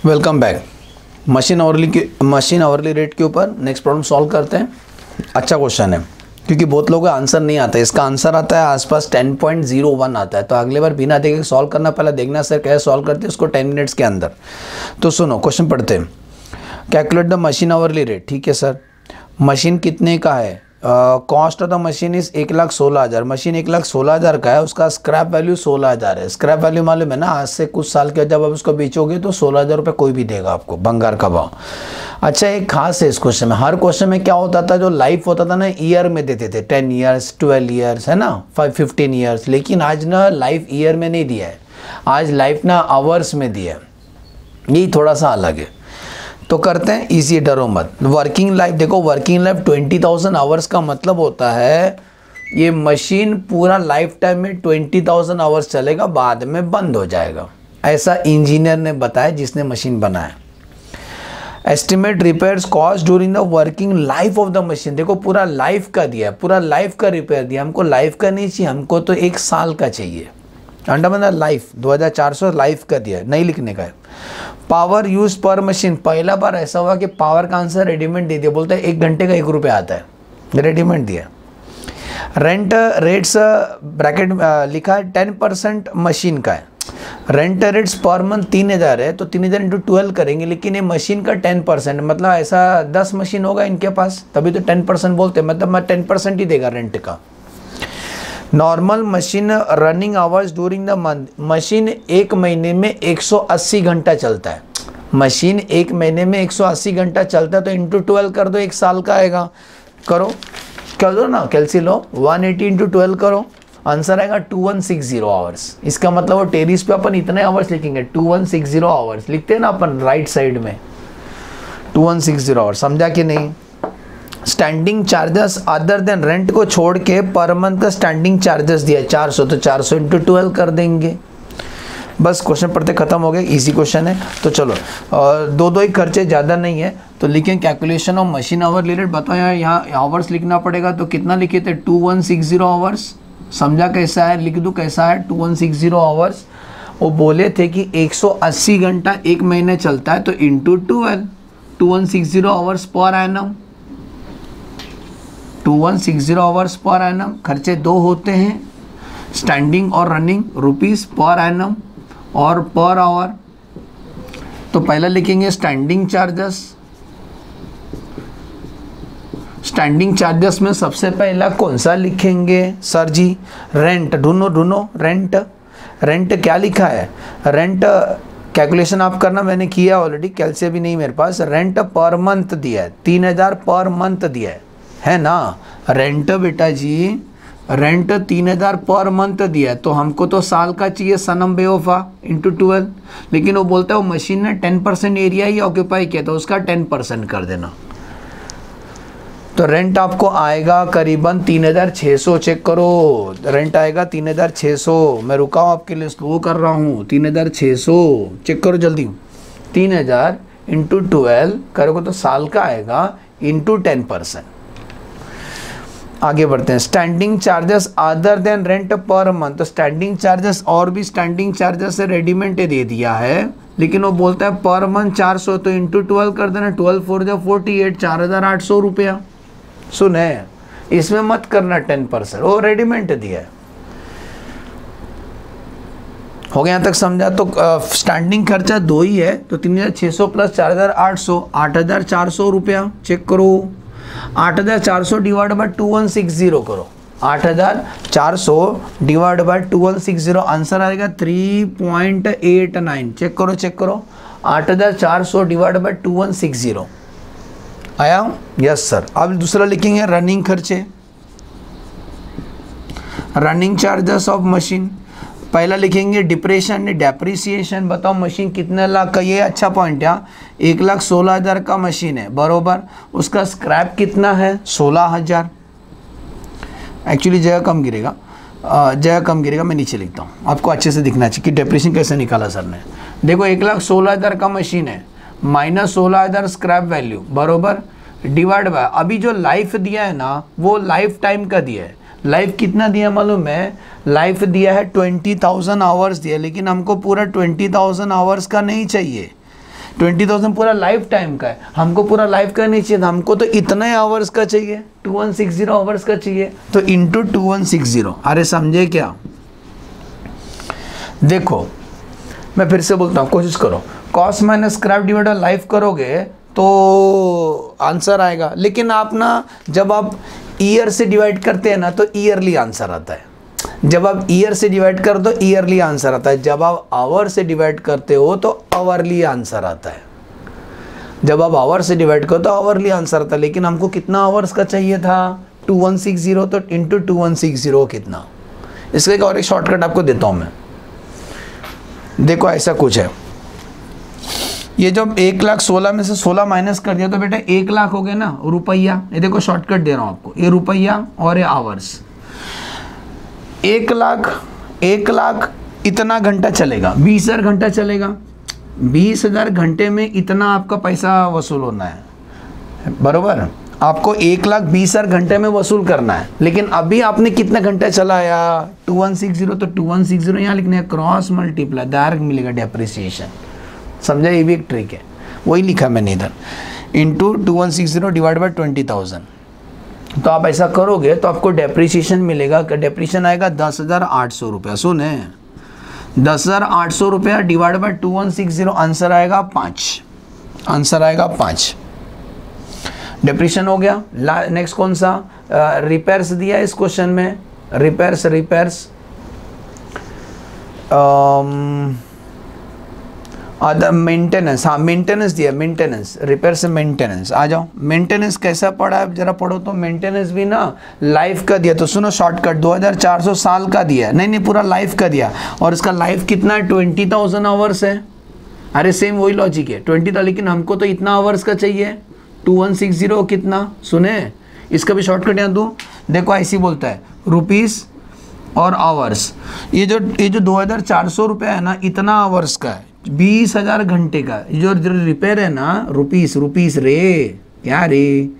Welcome back. Machine hourly rate के ऊपर next problem solve करते हैं। अच्छा क्वेश्चन है क्योंकि बहुत लोगों का आंसर नहीं आता है। इसका आंसर आता है आसपास 10.01 आता है। तो अगले बार बिना देखे सॉल्व करना, पहले देखना सर कैसे सॉल्व करते हैं उसको 10 मिनट्स के अंदर। तो सुनो क्वेश्चन पढ़ते हैं। Calculate the machine hourly rate. ठीक है सर, मशीन कितने का है? Cost of the machine is 1,16,000। Machine 1,16,000 का है, उसका स्क्रैप वैल्यू 16,000 है। स्क्रैप वैल्यू मालूम है ना, आज से कुछ साल के जब आप उसको बेचोगे तो 16,000 रुपये कोई भी देगा आपको, भंगार का भाव। अच्छा, एक खास है इस क्वेश्चन में, हर क्वेश्चन में क्या होता था, जो लाइफ होता था ना ईयर में देते थे, 10 ईयर्स 12 ईयर्स है ना, 15 ईयर्स। लेकिन आज ना लाइफ ईयर में नहीं दिया है, आज लाइफ ना आवर्स में दिया है। यही थोड़ा सा अलग है। तो करते हैं इजी, डरो मत। वर्किंग लाइफ देखो, वर्किंग लाइफ 20,000 आवर्स का मतलब होता है ये मशीन पूरा लाइफ टाइम में 20,000 आवर्स चलेगा, बाद में बंद हो जाएगा। ऐसा इंजीनियर ने बताया जिसने मशीन बनाया। Estimate repairs cost during the working life of the machine. देखो पूरा लाइफ का दिया है, पूरा लाइफ का रिपेयर दिया। हमको लाइफ का नहीं चाहिए, हमको तो 1 साल का चाहिए। अंडरस्टैंड, लाइफ 2400 लाइफ का दिया है, नहीं लिखने का है। पावर यूज पर मशीन, पहला बार ऐसा हुआ कि पावर का आंसर रेडीमेड दे दिया। बोलता है 1 घंटे का 1 रुपया आता है, रेडीमेड दिया। रेंट रेट्स ब्रैकेट लिखा है 10% मशीन का है। रेंट रेट्स पर मंथ 3,000 है, तो 3,000 इंटू 12 करेंगे। लेकिन ये मशीन का 10%, मतलब ऐसा 10 मशीन होगा इनके पास, तभी तो 10% बोलते हैं, मतलब मैं 10% ही देगा रेंट का। Normal machine running hours during the month, machine 1 महीने में 180 घंटा चलता है। मशीन 1 महीने में 180 घंटा चलता है, तो इंटू 12 कर दो, 1 साल का आएगा। करो, कर दो ना, कैलसी लो, 180 इंटू 12 करो, आंसर आएगा 2160 आवर्स। इसका मतलब वो टेरिस पे अपन इतने आवर्स लिखेंगे, 2160 आवर्स लिखते हैं ना अपन राइट साइड में, 2160 आवर्स। समझा कि नहीं? Standing charges other than rent को छोड़ के पर मंथ का स्टैंडिंग चार्जेस दिया है 400, तो 400 इंटू 12 कर देंगे। बस क्वेश्चन पढ़ते खत्म हो गया, इजी क्वेश्चन है। तो चलो, और दो ही खर्चे ज़्यादा नहीं है, तो लिखें calculation of machine our related. बताओ यहाँ आवर्स लिखना पड़ेगा, तो कितना लिखे थे? 2160 आवर्स। समझा कैसा है? लिख दूँ कैसा है? 2160 आवर्स। वो बोले थे कि 180 घंटा 1 महीने चलता है, तो into 12, 2160 hours per annum, 2160 hours per annum. खर्चे 2 होते हैं, स्टैंडिंग और रनिंग, रुपीस पर एनम और पर आवर। तो पहला लिखेंगे स्टैंडिंग चार्जेस। स्टैंडिंग चार्जेस में सबसे पहला कौन सा लिखेंगे सर जी? रेंट। ढूंढो रेंट। रेंट क्या लिखा है? रेंट कैलकुलेशन आप करना, मैंने किया ऑलरेडी, कैलसे भी नहीं मेरे पास। रेंट पर मंथ दिया है, 3,000 पर मंथ दिया है ना। रेंट बेटा जी, रेंट 3,000 पर मंथ दिया है, तो हमको तो साल का चाहिए सनम बेवफा, इंटू 12। लेकिन वो बोलता है वो मशीन ने 10% एरिया ही ऑक्यूपाई किया, तो उसका 10% कर देना। तो रेंट आपको आएगा करीबन 3,600। चेक करो, रेंट आएगा 3,600। मैं रुका हूँ आपके लिए, स्लो कर रहा हूँ। 3,600 चेक करो जल्दी। 3,000 इंटू 12 करोगे तो साल का आएगा, इंटू 10%। आगे बढ़ते हैं। Standing charges other than rent per month. तो स्टैंडिंग चार्जेस और भी स्टैंडिंग चार्जेस से रेडीमेड दे दिया है, लेकिन वो बोलता है पर मंथ 400, तो इंटू 12 कर देना। 12 4 जा 48, 4,800 रुपया। सुने, इसमें मत करना 10%, वो रेडीमेड दिया है। हो गया यहाँ तक समझा? तो स्टैंडिंग खर्चा 2 ही है, तो 3,600 प्लस 4,800, 8,400 रुपया। चेक करो, 8,400 डिवाइड बाय 2160 करो, 8,400 डिवाइड बाय 2160, आंसर आएगा 3.89। चेक करो, 8,400 डिवाइड बाय 2160 आया? Yes sir. अब दूसरा लिखेंगे रनिंग खर्चे, रनिंग चार्जेस ऑफ मशीन। पहला लिखेंगे डेप्रिसिएशन। बताओ मशीन कितने लाख का? ये अच्छा पॉइंट है, 1,16,000 का मशीन है, बरोबर। उसका स्क्रैप कितना है? 16,000। एक्चुअली जगह कम गिरेगा, मैं नीचे लिखता हूँ, आपको अच्छे से दिखना चाहिए कि डेप्रिसिएशन कैसे निकाला सर ने। देखो 1,16,000 का मशीन है, माइनस 16,000 स्क्रैप वैल्यू, बरोबर, डिवाइड बाय अभी जो लाइफ दिया है ना, वो लाइफ टाइम का दिया है। लाइफ कितना दिया मालूम है? लाइफ दिया है 20,000 आवर्स दिया, लेकिन हमको पूरा 20,000 आवर्स का नहीं चाहिए, 20,000 पूरा लाइफ टाइम का है, हमको पूरा लाइफ का नहीं चाहिए, हमको तो इतने आवर्स का चाहिए, 2160 आवर्स का चाहिए, तो इंटू 2160। अरे समझे क्या? देखो मैं फिर से बोलता हूँ, कोशिश करो, cost minus scrap divide by life करोगे तो आंसर आएगा, लेकिन आप ना जब आप ईयर से डिवाइड करते हैं ना तो ईयरली आंसर आता है। जब आप ईयर से डिवाइड कर दो ईयरली आंसर आता है, जब आप आवर से डिवाइड करते हो तो आवरली आंसर आता है। जब आप आवर से डिवाइड करो तो आवरली आंसर आता है, लेकिन हमको कितना आवर्स का चाहिए था? 2160, तो इंटू 2160 कितना? इसका एक और एक शॉर्टकट आपको देता हूँ मैं। देखो ऐसा कुछ है, ये जब 1,16,000 में से 16 माइनस कर दिया तो बेटा 1,00,000 हो गया ना रुपया। ये देखो शॉर्टकट दे रहा हूँ आपको, ये रुपया और ये आवर्स। 1,00,000 इतना घंटा चलेगा, 20,000 घंटा चलेगा, 20,000 घंटे में इतना आपका पैसा वसूल होना है, बरोबर। आपको 1,20,000 घंटे में वसूल करना है, लेकिन अभी आपने कितना घंटा चलाया? 2160, तो 2160 यहाँ लिखने है, क्रॉस मल्टीप्लाई, डायरेक्ट मिलेगा डेप्रिसिएशन। समझा? ये भी एक ट्रिक है, वही लिखा मैंने इधर, इंटू 2160 डिवाइड बाय 20,000। तो आप ऐसा करोगे तो आपको डेप्रिसिएशन मिलेगा, डेप्रिसिएशन आएगा 10,800 रुपया। सुने, 10,800 रुपया डिवाइड बाय 2160, आंसर आएगा 5। आंसर आएगा 5। डेप्रिसिएशन हो गया। नेक्स्ट कौन सा? रिपेयर्स दिया है इस क्वेश्चन में, रिपेयर्स अदर मेंटेनेंस, हाँ मेंटेनेंस दिया, मेंटेनेंस, रिपेयर से मेंटेनेंस। आ जाओ, मेंटेनेंस कैसा पड़ा है जरा पढ़ो तो। मेंटेनेंस भी ना लाइफ का दिया, तो सुनो शॉर्टकट, 2,400 साल का दिया, नहीं पूरा लाइफ का दिया, और इसका लाइफ कितना है? 20,000 आवर्स है। अरे सेम वही लॉजिक है, 20 था, लेकिन हमको तो इतना आवर्स का चाहिए, 2160 कितना? सुने, इसका भी शॉर्टकट यहाँ दूँ, देखो ऐसी बोलता है, रुपीज़ और आवर्स। ये जो 2,400 रुपये है ना, इतना आवर्स का है, 20,000 घंटे का। जो रिपेयर है ना, रुपीस रे, क्या रे,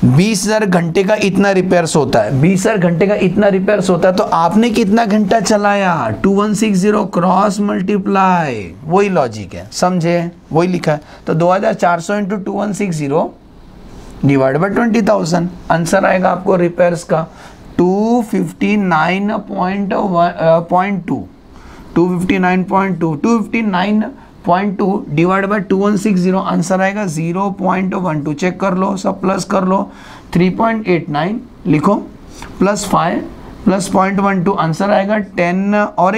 20,000 घंटे का इतना रिपेयर्स होता है, 20,000 घंटे का इतना रिपेयर्स होता है। तो आपने कितना घंटा चलाया? 2160 क्रॉस मल्टीप्लाई, वही लॉजिक है, समझे? वही लिखा है। तो 2,400 इंटू 2160 डिवाइड बाय 20,000, आंसर आएगा आपको रिपेयर्स का 259.2, 259.2 डिवाइड बाय 2160, आंसर आएगा 0.12। चेक कर लो, सब प्लस कर लो, 3.89 लिखो, प्लस 5 प्लस 0.12, आंसर आएगा 10। और एक